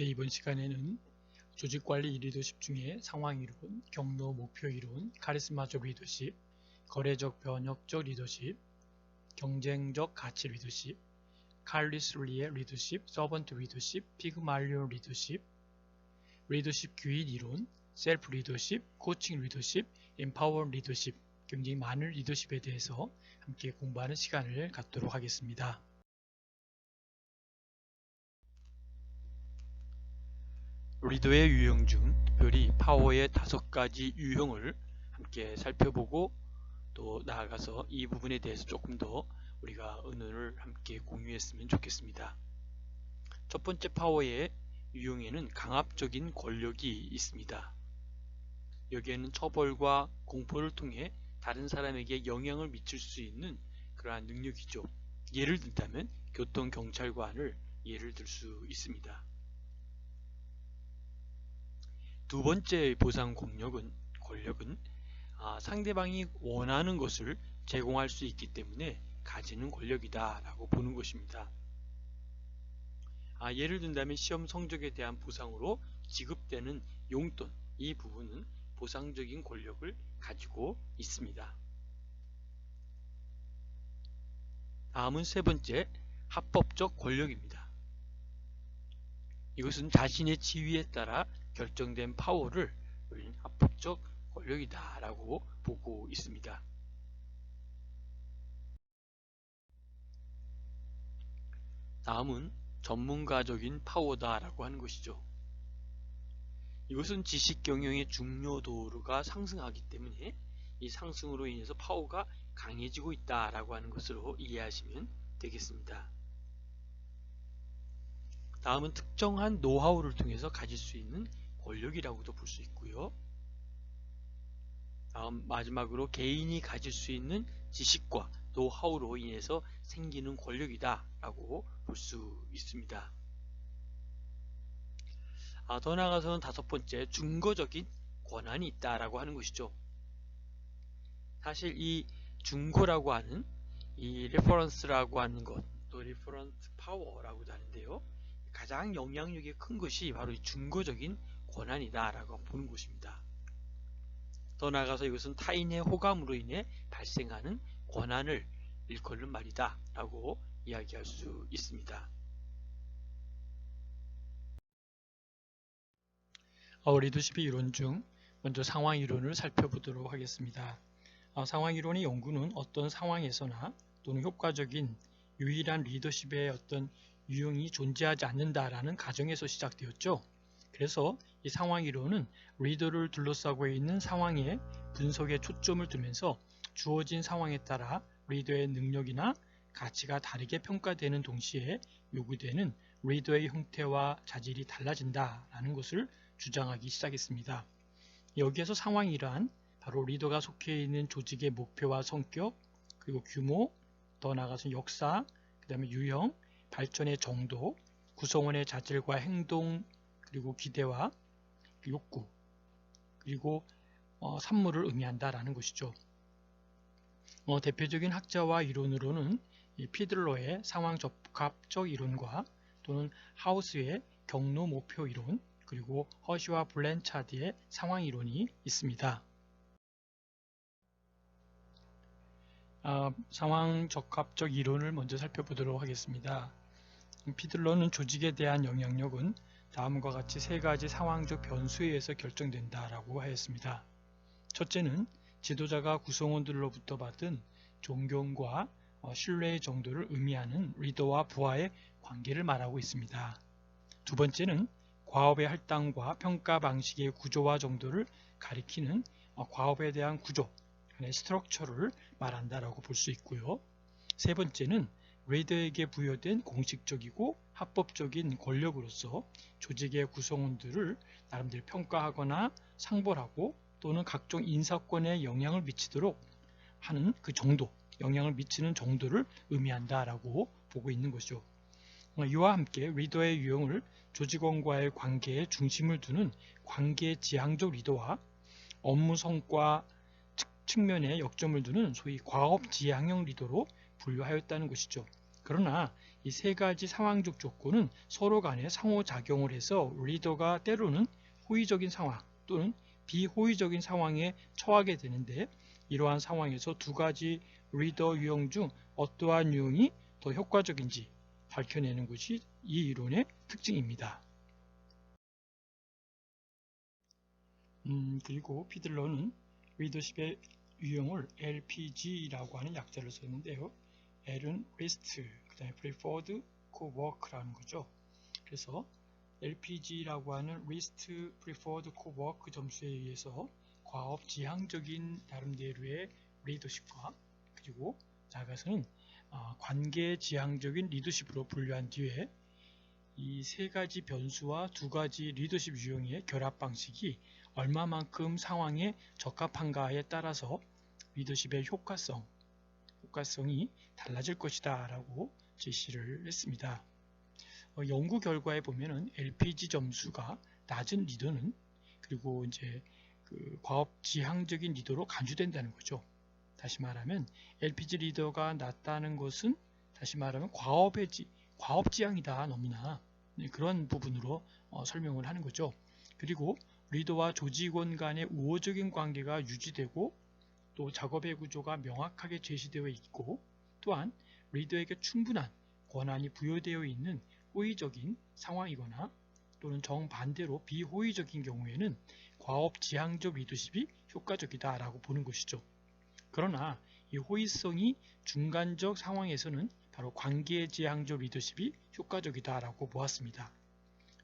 이번 시간에는 조직관리 리더십 중에 상황이론, 경로 목표 이론, 카리스마적 리더십, 거래적 변혁적 리더십, 경쟁적 가치 리더십, 칼리스 리의 리더십, 서번트 리더십, 피그말리온 리더십, 리더십 규율 이론, 셀프 리더십, 코칭 리더십, empower 리더십, 굉장히 많은 리더십에 대해서 함께 공부하는 시간을 갖도록 하겠습니다. 리더의 유형 중 특별히 파워의 5가지 유형을 함께 살펴보고 또 나아가서 이 부분에 대해서 조금 더 우리가 의논을 함께 공유했으면 좋겠습니다. 첫 번째 파워의 유형에는 강압적인 권력이 있습니다. 여기에는 처벌과 공포를 통해 다른 사람에게 영향을 미칠 수 있는 그러한 능력이죠. 예를 든다면 교통경찰관을 예를 들 수 있습니다. 두 번째 보상 권력은 상대방이 원하는 것을 제공할 수 있기 때문에 가지는 권력이다 라고 보는 것입니다. 예를 든다면 시험 성적에 대한 보상으로 지급되는 용돈, 이 부분은 보상적인 권력을 가지고 있습니다. 다음은 세 번째, 합법적 권력입니다. 이것은 자신의 지위에 따라 결정된 파워를 우리는 합법적 권력이다 라고 보고 있습니다. 다음은 전문가적인 파워다 라고 하는 것이죠. 이것은 지식 경영의 중요도가 상승하기 때문에 이 상승으로 인해서 파워가 강해지고 있다 라고 하는 것으로 이해하시면 되겠습니다. 다음은 특정한 노하우를 통해서 가질 수 있는 권력이라고도 볼 수 있고요. 다음 마지막으로 개인이 가질 수 있는 지식과 노하우로 인해서 생기는 권력이다 라고 볼 수 있습니다. 더 나아가서는 다섯 번째, 증거적인 권한이 있다라고 하는 것이죠. 사실 이 증거라고 하는 이 레퍼런스라고 하는 것, 또 리퍼런스 파워라고도 하는데요. 가장 영향력이 큰 것이 바로 이 증거적인 권한이다 라고 보는 것입니다. 더 나아가서 이것은 타인의 호감으로 인해 발생하는 권한을 일컫는 말이다 라고 이야기할 수 있습니다. 리더십의 이론 중 먼저 상황이론을 살펴보도록 하겠습니다. 상황이론의 연구는 어떤 상황에서나 또는 효과적인 유일한 리더십의 어떤 유형이 존재하지 않는다라는 가정에서 시작되었죠. 그래서 이 상황이론은 리더를 둘러싸고 있는 상황의 분석에 초점을 두면서 주어진 상황에 따라 리더의 능력이나 가치가 다르게 평가되는 동시에 요구되는 리더의 형태와 자질이 달라진다라는 것을 주장하기 시작했습니다. 여기에서 상황이란 바로 리더가 속해 있는 조직의 목표와 성격, 그리고 규모, 더 나아가서 역사, 그 다음에 유형, 발전의 정도, 구성원의 자질과 행동, 그리고 기대와 욕구, 그리고 산물을 의미한다라는 것이죠. 대표적인 학자와 이론으로는 피들러의 상황 적합적 이론과 또는 하우스의 경로 목표 이론, 그리고 허쉬와 블랜차드의 상황 이론이 있습니다. 상황 적합적 이론을 먼저 살펴보도록 하겠습니다. 피들러는 조직에 대한 영향력은 다음과 같이 세 가지 상황적 변수에 의해서 결정된다라고 하였습니다. 첫째는 지도자가 구성원들로부터 받은 존경과 신뢰의 정도를 의미하는 리더와 부하의 관계를 말하고 있습니다. 두 번째는 과업의 할당과 평가 방식의 구조와 정도를 가리키는 과업에 대한 구조, 스트럭처를 말한다라고 볼 수 있고요. 세 번째는 리더에게 부여된 공식적이고 합법적인 권력으로서 조직의 구성원들을 나름대로 평가하거나 상벌하고 또는 각종 인사권에 영향을 미치도록 하는 그 정도, 영향을 미치는 정도를 의미한다라고 보고 있는 것이죠. 이와 함께 리더의 유형을 조직원과의 관계에 중심을 두는 관계 지향적 리더와 업무 성과 측면에 역점을 두는 소위 과업 지향형 리더로 분류하였다는 것이죠. 그러나 이 세 가지 상황적 조건은 서로 간에 상호작용을 해서 리더가 때로는 호의적인 상황 또는 비호의적인 상황에 처하게 되는데, 이러한 상황에서 두 가지 리더 유형 중 어떠한 유형이 더 효과적인지 밝혀내는 것이 이 이론의 특징입니다. 그리고 피들러는 리더십의 유형을 LPG라고 하는 약자를 썼는데요. L은 List, 그 다음에 Preferred Co-work라는 거죠. 그래서 LPG라고 하는 List Preferred Co-work 점수에 의해서 과업 지향적인 나름대로의 리더십과, 그리고 나아가서는 관계 지향적인 리더십으로 분류한 뒤에 이 세 가지 변수와 두 가지 리더십 유형의 결합 방식이 얼마만큼 상황에 적합한가에 따라서 리더십의 효과성이 달라질 것이다 라고 제시를 했습니다. 연구 결과에 보면은 LPG 점수가 낮은 리더는, 그리고 이제 과업 지향적인 리더로 간주된다는 거죠. 다시 말하면 LPG 리더가 낮다는 것은 다시 말하면 과업 지향이다, 너무나. 그런 부분으로 설명을 하는 거죠. 그리고 리더와 조직원 간의 우호적인 관계가 유지되고, 또 작업의 구조가 명확하게 제시되어 있고, 또한 리더에게 충분한 권한이 부여되어 있는 호의적인 상황이거나 또는 정반대로 비호의적인 경우에는 과업 지향적 리더십이 효과적이다 라고 보는 것이죠. 그러나 이 호의성이 중간적 상황에서는 바로 관계 지향적 리더십이 효과적이다 라고 보았습니다.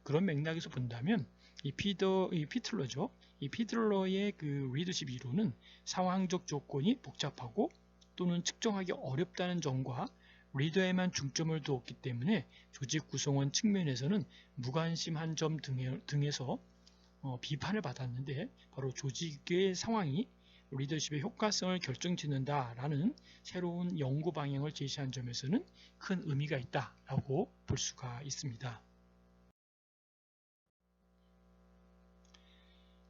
그런 맥락에서 본다면 이 피틀러죠. 이 피틀러의 그 리더십 이론은 상황적 조건이 복잡하고 또는 측정하기 어렵다는 점과 리더에만 중점을 두었기 때문에 조직 구성원 측면에서는 무관심한 점 등에서 비판을 받았는데, 바로 조직의 상황이 리더십의 효과성을 결정짓는다라는 새로운 연구 방향을 제시한 점에서는 큰 의미가 있다라고 볼 수가 있습니다.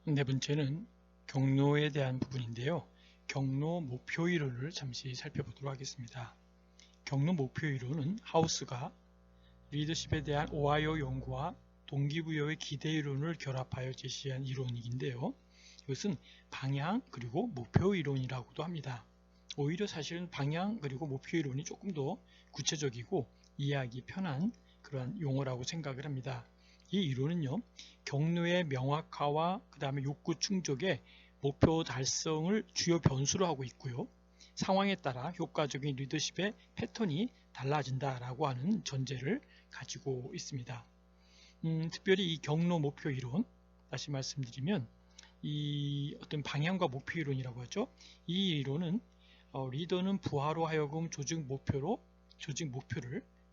네 번째는 경로에 대한 부분인데요. 경로 목표 이론을 잠시 살펴보도록 하겠습니다. 경로 목표 이론은 하우스가 리더십에 대한 오하이오 연구와 동기부여의 기대 이론을 결합하여 제시한 이론인데요. 이것은 방향 그리고 목표 이론이라고도 합니다. 오히려 사실은 방향 그리고 목표 이론이 조금 더 구체적이고 이해하기 편한 그러한 용어라고 생각을 합니다. 이 이론은요, 경로의 명확화와 그 다음에 욕구 충족의 목표 달성을 주요 변수로 하고 있고요. 상황에 따라 효과적인 리더십의 패턴이 달라진다라고 하는 전제를 가지고 있습니다. 특별히 이 경로 목표 이론, 다시 말씀드리면 이 어떤 방향과 목표 이론이라고 하죠. 이 이론은 리더는 부하로 하여금 조직 목표를,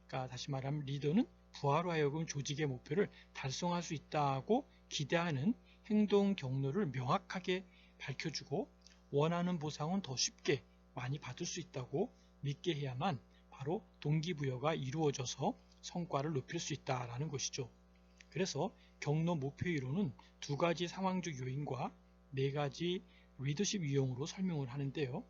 그러니까 다시 말하면 리더는 부하로 하여금 조직의 목표를 달성할 수 있다고 기대하는 행동 경로를 명확하게 밝혀주고, 원하는 보상은 더 쉽게 많이 받을 수 있다고 믿게 해야만 바로 동기부여가 이루어져서 성과를 높일 수 있다라는 것이죠. 그래서 경로 목표 이론은 두 가지 상황적 요인과 네 가지 리더십 유형으로 설명을 하는데요.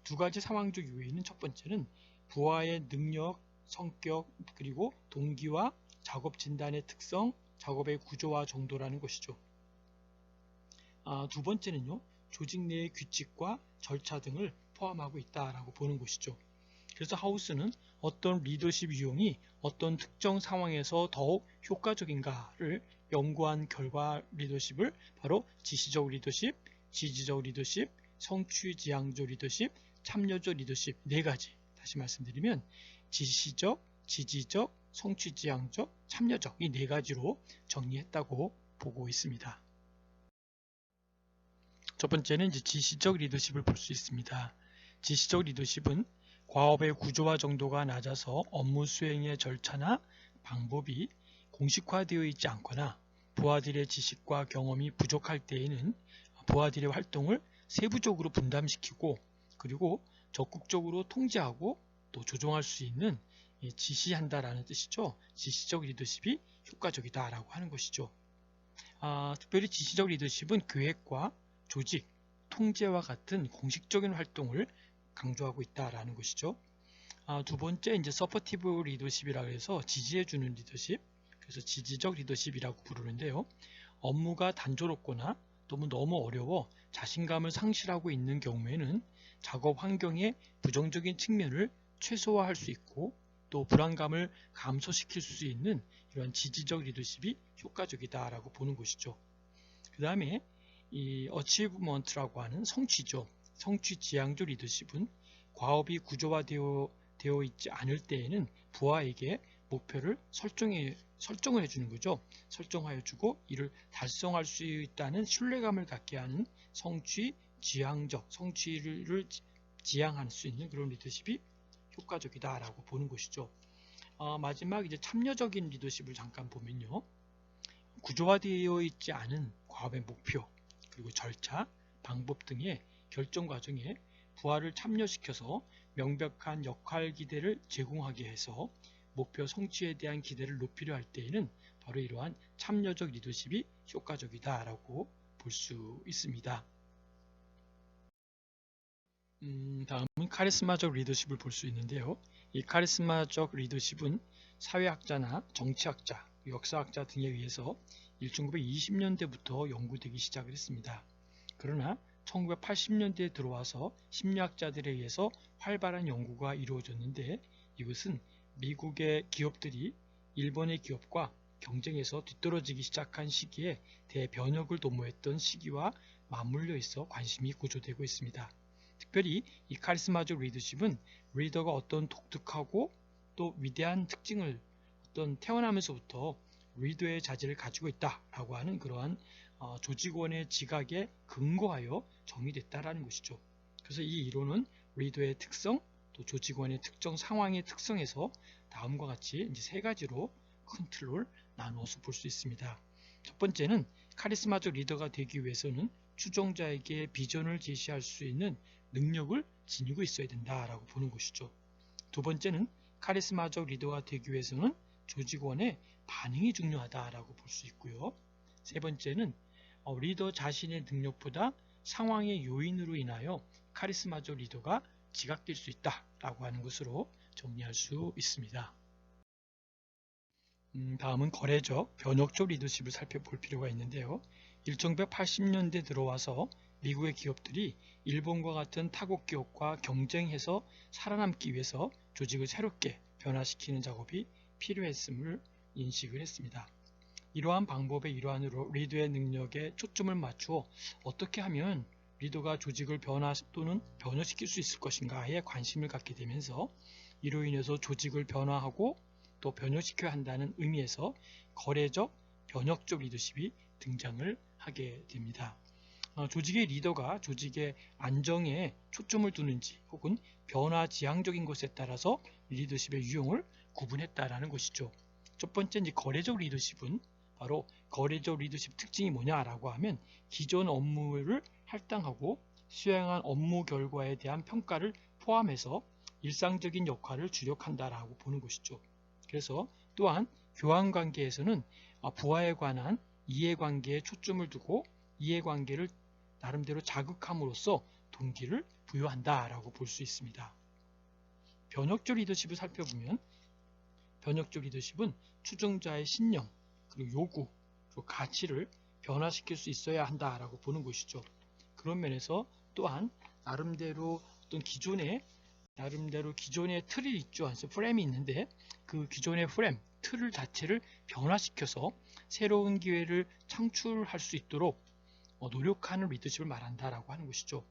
두 가지 상황적 요인은 첫 번째는 부하의 능력, 성격, 그리고 동기와 작업 진단의 특성, 작업의 구조와 정도라는 것이죠. 두 번째는요, 조직 내의 규칙과 절차 등을 포함하고 있다라고 보는 것이죠. 그래서 하우스는 어떤 리더십 유형이 어떤 특정 상황에서 더욱 효과적인가를 연구한 결과 리더십을 바로 지시적 리더십, 지지적 리더십, 성취지향적 리더십, 참여적 리더십 네 가지, 다시 말씀드리면 지시적, 지지적, 성취지향적, 참여적 이 네 가지로 정리했다고 보고 있습니다. 첫 번째는 이제 지시적 리더십을 볼 수 있습니다. 지시적 리더십은 과업의 구조화 정도가 낮아서 업무 수행의 절차나 방법이 공식화되어 있지 않거나 부하들의 지식과 경험이 부족할 때에는 부하들의 활동을 세부적으로 분담시키고, 그리고 적극적으로 통제하고 또 조정할 수 있는 지시한다라는 뜻이죠. 지시적 리더십이 효과적이다라고 하는 것이죠. 특별히 지시적 리더십은 계획과 조직, 통제와 같은 공식적인 활동을 강조하고 있다라는 것이죠. 두 번째 이제 서포티브 리더십이라고 해서 지지해주는 리더십, 그래서 지지적 리더십이라고 부르는데요. 업무가 단조롭거나 너무 어려워 자신감을 상실하고 있는 경우에는 작업 환경의 부정적인 측면을 최소화할 수 있고 또 불안감을 감소시킬 수 있는 이런 지지적 리더십이 효과적이다라고 보는 것이죠. 그 다음에 이 achievement라고 하는 성취죠. 성취 지향적 리더십은 과업이 구조화되어 있지 않을 때에는 부하에게 목표를 설정을 해주는 거죠. 설정하여 주고 이를 달성할 수 있다는 신뢰감을 갖게 하는 성취 지향적, 성취를 지향할 수 있는 그런 리더십이 효과적이다라고 보는 것이죠. 마지막 이제 참여적인 리더십을 잠깐 보면요. 구조화되어 있지 않은 과업의 목표, 그리고 절차, 방법 등의 결정 과정에 부하를 참여시켜서 명백한 역할 기대를 제공하게 해서 목표 성취에 대한 기대를 높이려 할 때에는 바로 이러한 참여적 리더십이 효과적이다라고 볼 수 있습니다. 다음은 카리스마적 리더십을 볼 수 있는데요. 이 카리스마적 리더십은 사회학자나 정치학자, 역사학자 등에 의해서 1920년대부터 연구되기 시작을 했습니다. 그러나 1980년대에 들어와서 심리학자들에 의해서 활발한 연구가 이루어졌는데 이것은 미국의 기업들이 일본의 기업과 경쟁에서 뒤떨어지기 시작한 시기에 대변혁을 도모했던 시기와 맞물려 있어 관심이 고조되고 있습니다. 특별히 이 카리스마적 리더십은 리더가 어떤 독특하고 또 위대한 특징을 태어나면서부터 리더의 자질을 가지고 있다라고 하는 그러한 조직원의 지각에 근거하여 정의됐다라는 것이죠. 그래서 이 이론은 리더의 특성, 또 조직원의 특정 상황의 특성에서 다음과 같이 이제 세 가지로 큰 틀로 나누어서 볼 수 있습니다. 첫 번째는 카리스마적 리더가 되기 위해서는 추종자에게 비전을 제시할 수 있는 능력을 지니고 있어야 된다라고 보는 것이죠. 두 번째는 카리스마적 리더가 되기 위해서는 조직원의 반응이 중요하다라고 볼 수 있고요. 세 번째는 리더 자신의 능력보다 상황의 요인으로 인하여 카리스마적 리더가 지각될 수 있다라고 하는 것으로 정리할 수 있습니다. 다음은 거래적, 변혁적 리더십을 살펴볼 필요가 있는데요. 1980년대 들어와서 미국의 기업들이 일본과 같은 타국 기업과 경쟁해서 살아남기 위해서 조직을 새롭게 변화시키는 작업이 필요했음을 인식을 했습니다. 이러한 방법의 일환으로 리더의 능력에 초점을 맞추어 어떻게 하면 리더가 조직을 변화 또는 변화시킬 수 있을 것인가에 관심을 갖게 되면서 이로 인해서 조직을 변화하고 또 변혁시켜야 한다는 의미에서 거래적, 변혁적 리더십이 등장을 하게 됩니다. 조직의 리더가 조직의 안정에 초점을 두는지 혹은 변화 지향적인 것에 따라서 리더십의 유형을 구분했다라는 것이죠. 첫 번째 거래적 리더십은 바로 거래적 리더십 특징이 뭐냐라고 하면 기존 업무를 할당하고 수행한 업무 결과에 대한 평가를 포함해서 일상적인 역할을 주력한다라고 보는 것이죠. 그래서 또한 교환관계에서는 부하에 관한 이해관계에 초점을 두고 이해관계를 나름대로 자극함으로써 동기를 부여한다라고 볼 수 있습니다. 변혁적 리더십을 살펴보면 변혁적 리더십은 추종자의 신념, 그리고 요구, 그리고 가치를 변화시킬 수 있어야 한다라고 보는 것이죠. 그런 면에서 또한 나름대로 어떤 기존의 틀이 있죠. 프레임이 있는데 그 기존의 프레임, 틀 자체를 변화시켜서 새로운 기회를 창출할 수 있도록 노력하는 리더십을 말한다라고 하는 것이죠.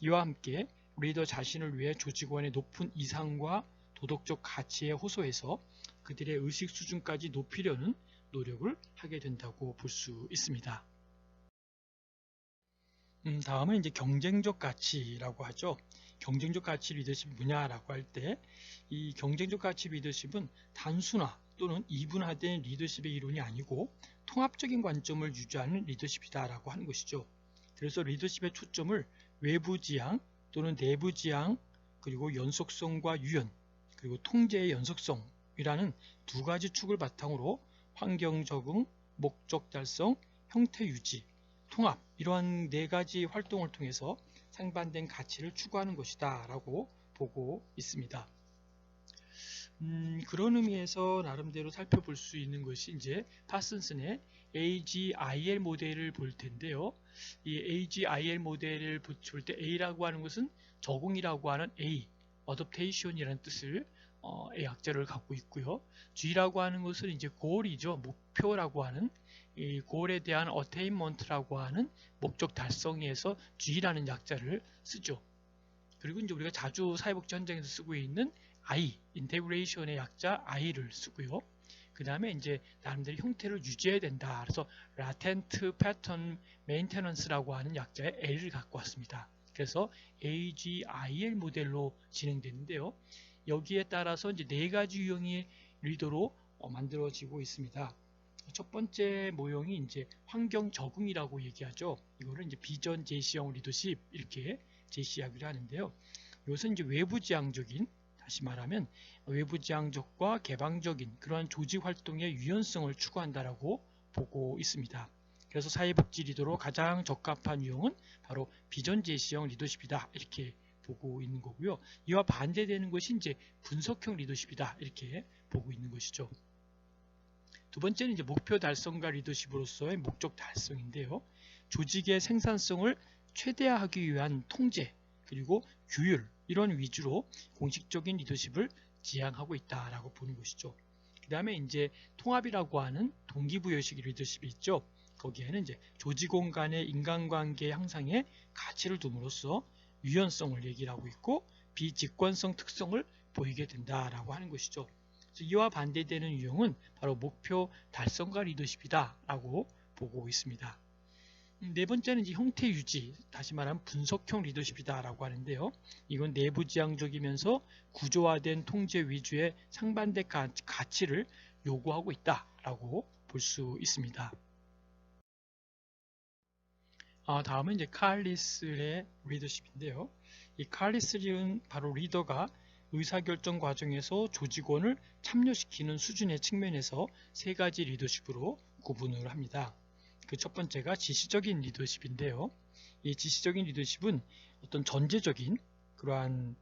이와 함께 리더 자신을 위해 조직원의 높은 이상과 도덕적 가치에 호소해서 그들의 의식 수준까지 높이려는 노력을 하게 된다고 볼 수 있습니다. 다음은 이제 경쟁적 가치라고 하죠. 경쟁적 가치 리더십이 뭐냐라고 할 때 이 경쟁적 가치 리더십은 단순화 또는 이분화된 리더십의 이론이 아니고 통합적인 관점을 유지하는 리더십이다라고 하는 것이죠. 그래서 리더십의 초점을 외부 지향 또는 내부 지향, 그리고 연속성과 유연, 그리고 통제의 연속성이라는 두 가지 축을 바탕으로 환경 적응, 목적 달성, 형태 유지, 통합, 이러한 네 가지 활동을 통해서 상반된 가치를 추구하는 것이다 라고 보고 있습니다. 그런 의미에서 나름대로 살펴볼 수 있는 것이 이제 파슨슨의 AGIL 모델을 볼 텐데요. 이 AGIL 모델을 볼 때 A라고 하는 것은 적응이라고 하는 A, adaptation이라는 뜻을 약자를 갖고 있고요. G라고 하는 것은 이제 goal이죠. 목표라고 하는 이 goal에 대한 attainment라고 하는 목적 달성에서 G라는 약자를 쓰죠. 그리고 이제 우리가 자주 사회복지 현장에서 쓰고 있는 I, 인테그레이션의 약자 I를 쓰고요. 그 다음에 이제 나름대로 형태를 유지해야 된다. 그래서 latent pattern maintenance라고 하는 약자의 L을 갖고 왔습니다. 그래서 AGIL 모델로 진행되는데요. 여기에 따라서 이제 네 가지 유형의 리더로 만들어지고 있습니다. 첫 번째 모형이 이제 환경 적응이라고 얘기하죠. 이거를 이제 비전 제시형 리더십 이렇게 제시하기로 하는데요. 이것은 이제 외부지향적인, 다시 말하면 외부지향적과 개방적인 그러한 조직 활동의 유연성을 추구한다라고 보고 있습니다. 그래서 사회복지 리더로 가장 적합한 유형은 바로 비전 제시형 리더십이다 이렇게 보고 있는 거고요. 이와 반대되는 것이 이제 분석형 리더십이다 이렇게 보고 있는 것이죠. 두 번째는 이제 목표 달성과 리더십으로서의 목적 달성인데요. 조직의 생산성을 최대화하기 위한 통제 그리고 규율 이런 위주로 공식적인 리더십을 지향하고 있다라고 보는 것이죠. 그 다음에 이제 통합이라고 하는 동기부여식 리더십이 있죠. 거기에는 이제 조직원 간의 인간관계 향상에 가치를 둠으로써 유연성을 얘기를 하고 있고 비직관성 특성을 보이게 된다라고 하는 것이죠. 이와 반대되는 유형은 바로 목표 달성과 리더십이다 라고 보고 있습니다. 네 번째는 이제 형태 유지, 다시 말하면 분석형 리더십이다 라고 하는데요. 이건 내부지향적이면서 구조화된 통제 위주의 상반된 가치를 요구하고 있다 라고 볼 수 있습니다. 다음은 이제 칼리스의 리더십인데요. 이 칼리스는 바로 리더가 의사결정 과정에서 조직원을 참여시키는 수준의 측면에서 세 가지 리더십으로 구분을 합니다. 그 첫 번째가 지시적인 리더십인데요. 이 지시적인 리더십은 어떤 전제적인 그러한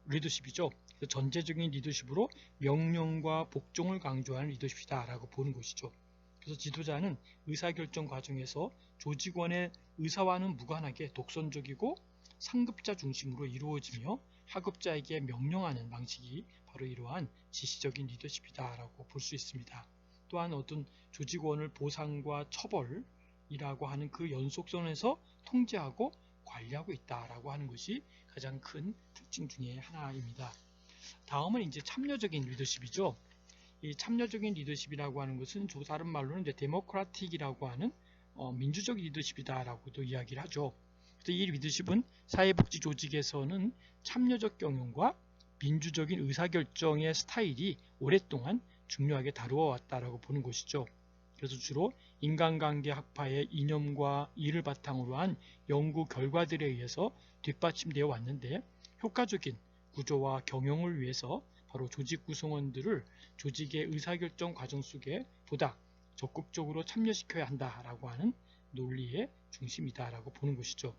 리더십이죠. 전제적인 리더십으로 명령과 복종을 강조하는 리더십이다라고 보는 것이죠. 그래서 지도자는 의사결정 과정에서 조직원의 의사와는 무관하게 독선적이고 상급자 중심으로 이루어지며 하급자에게 명령하는 방식이 바로 이러한 지시적인 리더십이다라고 볼 수 있습니다. 또한 어떤 조직원을 보상과 처벌이라고 하는 그 연속선에서 통제하고 관리하고 있다라고 하는 것이 가장 큰 특징 중에 하나입니다. 다음은 이제 참여적인 리더십이죠. 이 참여적인 리더십이라고 하는 것은 다른 말로는 이제 데모크라틱이라고 하는 민주적 리더십이다라고도 이야기를 하죠. 그래서 이 리더십은 사회복지 조직에서는 참여적 경영과 민주적인 의사결정의 스타일이 오랫동안 중요하게 다루어 왔다라고 보는 것이죠. 그래서 주로 인간관계 학파의 이념과 이를 바탕으로 한 연구 결과들에 의해서 뒷받침되어 왔는데 효과적인 구조와 경영을 위해서 바로 조직 구성원들을 조직의 의사결정 과정 속에 보다 적극적으로 참여시켜야 한다라고 하는 논리의 중심이다라고 보는 것이죠.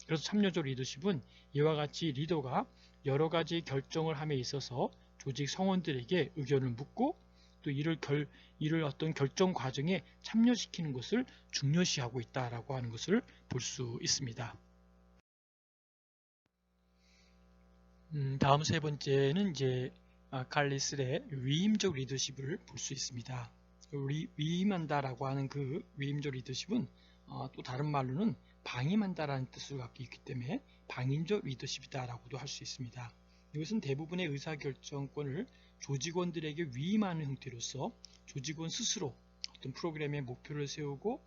그래서 참여적 리더십은 이와 같이 리더가 여러 가지 결정을 함에 있어서 조직 성원들에게 의견을 묻고 또 이를 어떤 결정 과정에 참여시키는 것을 중요시하고 있다라고 하는 것을 볼 수 있습니다. 다음 세 번째는 이제 칼리스의 위임적 리더십을 볼 수 있습니다. 위임한다라고 하는 그 위임적 리더십은 또 다른 말로는 방임한다라는 뜻을 갖고 있기 때문에 방임적 리더십이다라고도 할 수 있습니다. 이것은 대부분의 의사결정권을 조직원들에게 위임하는 형태로서 조직원 스스로 어떤 프로그램의 목표를 세우고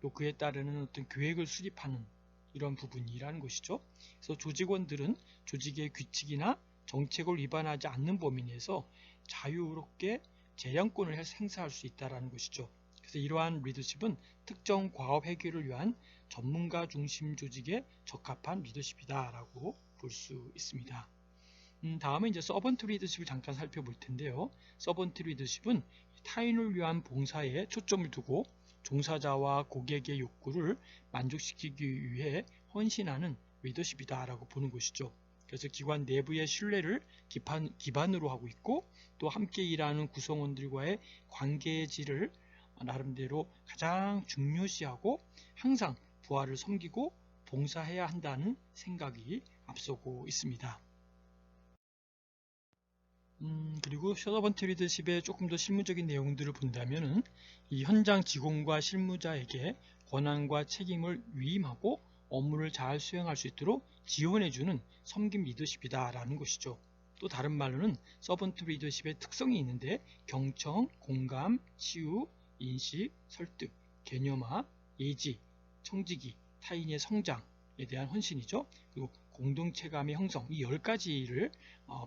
또 그에 따르는 어떤 계획을 수립하는 이런 부분이라는 것이죠. 그래서 조직원들은 조직의 규칙이나 정책을 위반하지 않는 범위 내에서 자유롭게 재량권을 행사할 수 있다는 것이죠. 그래서 이러한 리더십은 특정 과업 해결을 위한 전문가 중심 조직에 적합한 리더십이다라고 볼 수 있습니다. 다음은 이제 서번트 리더십을 잠깐 살펴볼 텐데요. 서번트 리더십은 타인을 위한 봉사에 초점을 두고 종사자와 고객의 욕구를 만족시키기 위해 헌신하는 리더십이다라고 보는 것이죠. 그래서 기관 내부의 신뢰를 기반으로 하고 있고, 또 함께 일하는 구성원들과의 관계의 질을 나름대로 가장 중요시하고 항상 부하를 섬기고 봉사해야 한다는 생각이 앞서고 있습니다. 그리고 서번트 리더십의 조금 더 실무적인 내용들을 본다면은 이 현장 직원과 실무자에게 권한과 책임을 위임하고 업무를 잘 수행할 수 있도록 지원해주는 섬김 리더십이다 라는 것이죠. 또 다른 말로는 서번트 리더십의 특성이 있는데, 경청, 공감, 치유, 인식, 설득, 개념화, 예지, 청지기, 타인의 성장에 대한 헌신이죠. 그리고 공동체감의 형성, 이 10가지를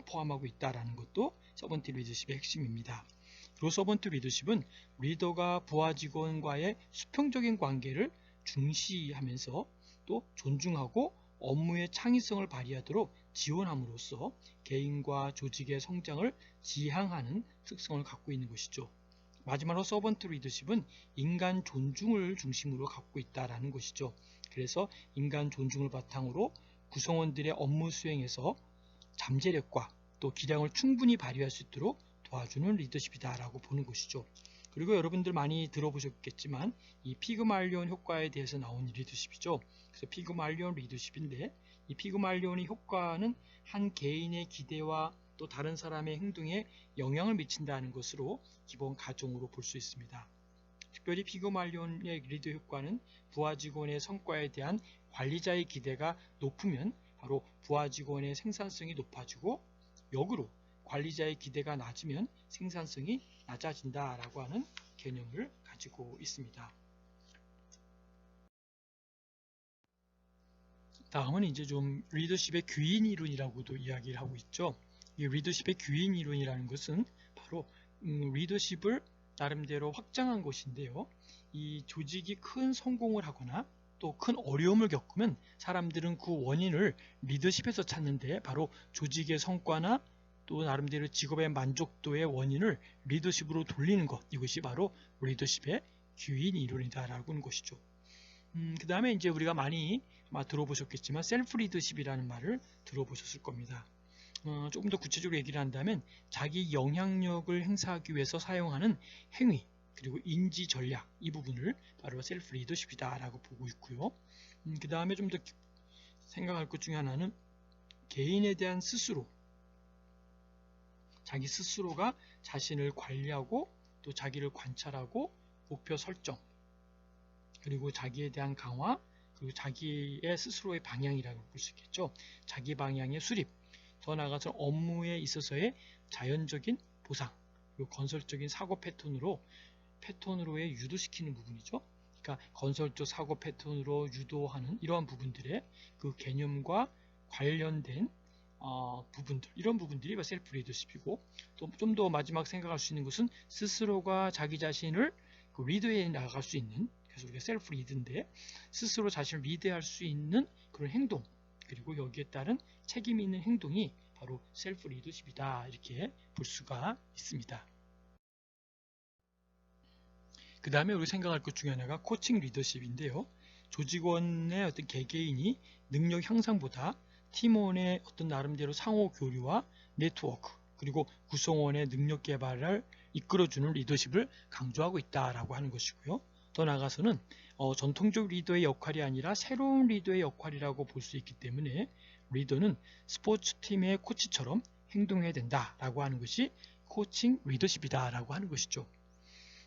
포함하고 있다는 것도 서번트 리더십의 핵심입니다. 그리고 서번트 리더십은 리더가 부하 직원과의 수평적인 관계를 중시하면서 또 존중하고 업무의 창의성을 발휘하도록 지원함으로써 개인과 조직의 성장을 지향하는 특성을 갖고 있는 것이죠. 마지막으로 서번트 리더십은 인간 존중을 중심으로 갖고 있다는 것이죠. 그래서 인간 존중을 바탕으로 구성원들의 업무 수행에서 잠재력과 또 기량을 충분히 발휘할 수 있도록 도와주는 리더십이다 라고 보는 것이죠. 그리고 여러분들 많이 들어보셨겠지만 이 피그말리온 효과에 대해서 나온 리더십이죠. 그래서 피그말리온 리더십인데, 이 피그말리온의 효과는 한 개인의 기대와 또 다른 사람의 행동에 영향을 미친다는 것으로 기본 가정으로 볼 수 있습니다. 특별히 피그말리온의 리더 효과는 부하 직원의 성과에 대한 관리자의 기대가 높으면 바로 부하 직원의 생산성이 높아지고, 역으로 관리자의 기대가 낮으면 생산성이 낮아진다라고 하는 개념을 가지고 있습니다. 다음은 이제 좀 리더십의 귀인 이론이라고도 이야기를 하고 있죠. 이 리더십의 귀인 이론이라는 것은 바로 리더십을 나름대로 확장한 것인데요. 이 조직이 큰 성공을 하거나 또 큰 어려움을 겪으면 사람들은 그 원인을 리더십에서 찾는데, 바로 조직의 성과나 또 나름대로 직업의 만족도의 원인을 리더십으로 돌리는 것, 이것이 바로 리더십의 귀인 이론이다라고 하는 것이죠. 그 다음에 이제 우리가 많이 들어보셨겠지만 셀프 리더십이라는 말을 들어보셨을 겁니다. 조금 더 구체적으로 얘기를 한다면 자기 영향력을 행사하기 위해서 사용하는 행위, 그리고 인지 전략, 이 부분을 바로 셀프 리더십이다 라고 보고 있고요. 그 다음에 좀 더 생각할 것 중에 하나는 개인에 대한 스스로, 자기 스스로가 자신을 관리하고 또 자기를 관찰하고 목표 설정, 그리고 자기에 대한 강화, 그리고 자기의 스스로의 방향이라고 볼 수 있겠죠. 자기 방향의 수립, 더 나아가서 업무에 있어서의 자연적인 보상, 그리고 건설적인 사고 패턴으로의 유도시키는 부분이죠. 그러니까 건설적 사고 패턴으로 유도하는 이러한 부분들의 그 개념과 관련된 부분들, 이런 부분들이 셀프 리더십이고, 또 좀 더 마지막 생각할 수 있는 것은 스스로가 자기 자신을 리드해 나갈 수 있는, 그래서 우리가 셀프 리드인데 스스로 자신을 리드할 수 있는 그런 행동, 그리고 여기에 따른 책임 있는 행동이 바로 셀프 리더십이다, 이렇게 볼 수가 있습니다. 그 다음에 우리 생각할 것 중에 하나가 코칭 리더십인데요. 조직원의 어떤 개개인이 능력 향상보다 팀원의 어떤 나름대로 상호 교류와 네트워크, 그리고 구성원의 능력 개발을 이끌어주는 리더십을 강조하고 있다라고 하는 것이고요. 더 나아가서는 전통적 리더의 역할이 아니라 새로운 리더의 역할이라고 볼 수 있기 때문에 리더는 스포츠팀의 코치처럼 행동해야 된다라고 하는 것이 코칭 리더십이다라고 하는 것이죠.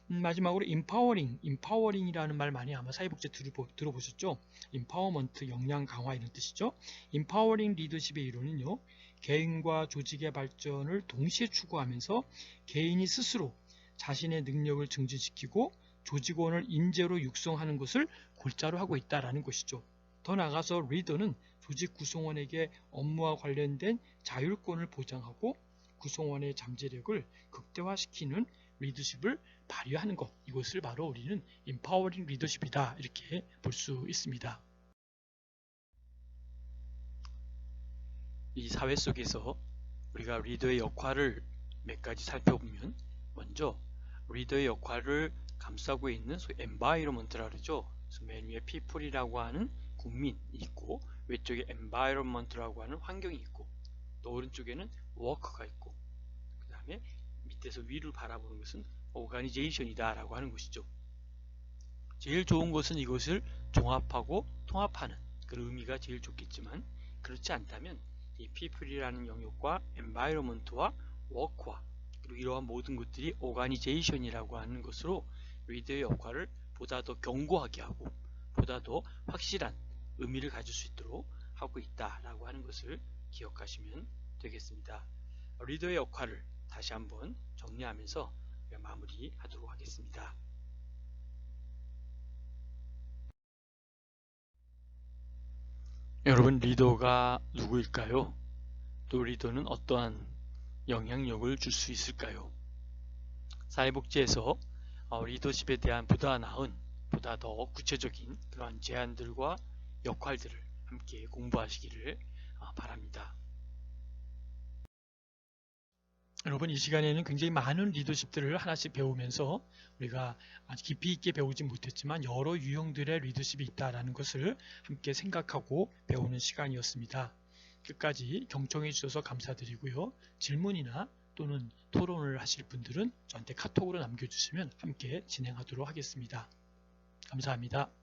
마지막으로 인파워링이라는 말 많이 아마 사회복지 들어보셨죠? 인파워먼트, 역량 강화, 이런 뜻이죠. 인파워링 리더십의 이론은요, 개인과 조직의 발전을 동시에 추구하면서 개인이 스스로 자신의 능력을 증진시키고 조직원을 인재로 육성하는 것을 골자로 하고 있다는 것이죠. 더 나아가서 리더는 조직 구성원에게 업무와 관련된 자율권을 보장하고 구성원의 잠재력을 극대화시키는 리더십을 발휘하는 것, 이것을 바로 우리는 인파워링 리더십이다, 이렇게 볼 수 있습니다. 이 사회 속에서 우리가 리더의 역할을 몇 가지 살펴보면, 먼저 리더의 역할을 감싸고 있는 소위 엔바이러먼트라 그러죠. 그래서 맨 위에 피플이라고 하는 국민이 있고, 왼쪽에 environment라고 하는 환경이 있고 또 오른쪽에는 work가 있고 그 다음에 밑에서 위를 바라보는 것은 organization이다 라고 하는 것이죠. 제일 좋은 것은 이것을 종합하고 통합하는 그런 의미가 제일 좋겠지만 그렇지 않다면 이 people이라는 영역과 environment와 work와 그리고 이러한 모든 것들이 organization이라고 하는 것으로 리더의 역할을 보다 더 견고하게 하고 보다 더 확실한 의미를 가질 수 있도록 하고 있다라고 하는 것을 기억하시면 되겠습니다. 리더의 역할을 다시 한번 정리하면서 마무리하도록 하겠습니다. 여러분, 리더가 누구일까요? 또 리더는 어떠한 영향력을 줄 수 있을까요? 사회복지에서 리더십에 대한 보다 나은, 보다 더 구체적인 그러한 제안들과 역할들을 함께 공부하시기를 바랍니다. 여러분, 이 시간에는 굉장히 많은 리더십들을 하나씩 배우면서 우리가 아주 깊이 있게 배우지 못했지만 여러 유형들의 리더십이 있다는 것을 함께 생각하고 배우는 시간이었습니다. 끝까지 경청해 주셔서 감사드리고요. 질문이나 또는 토론을 하실 분들은 저한테 카톡으로 남겨주시면 함께 진행하도록 하겠습니다. 감사합니다.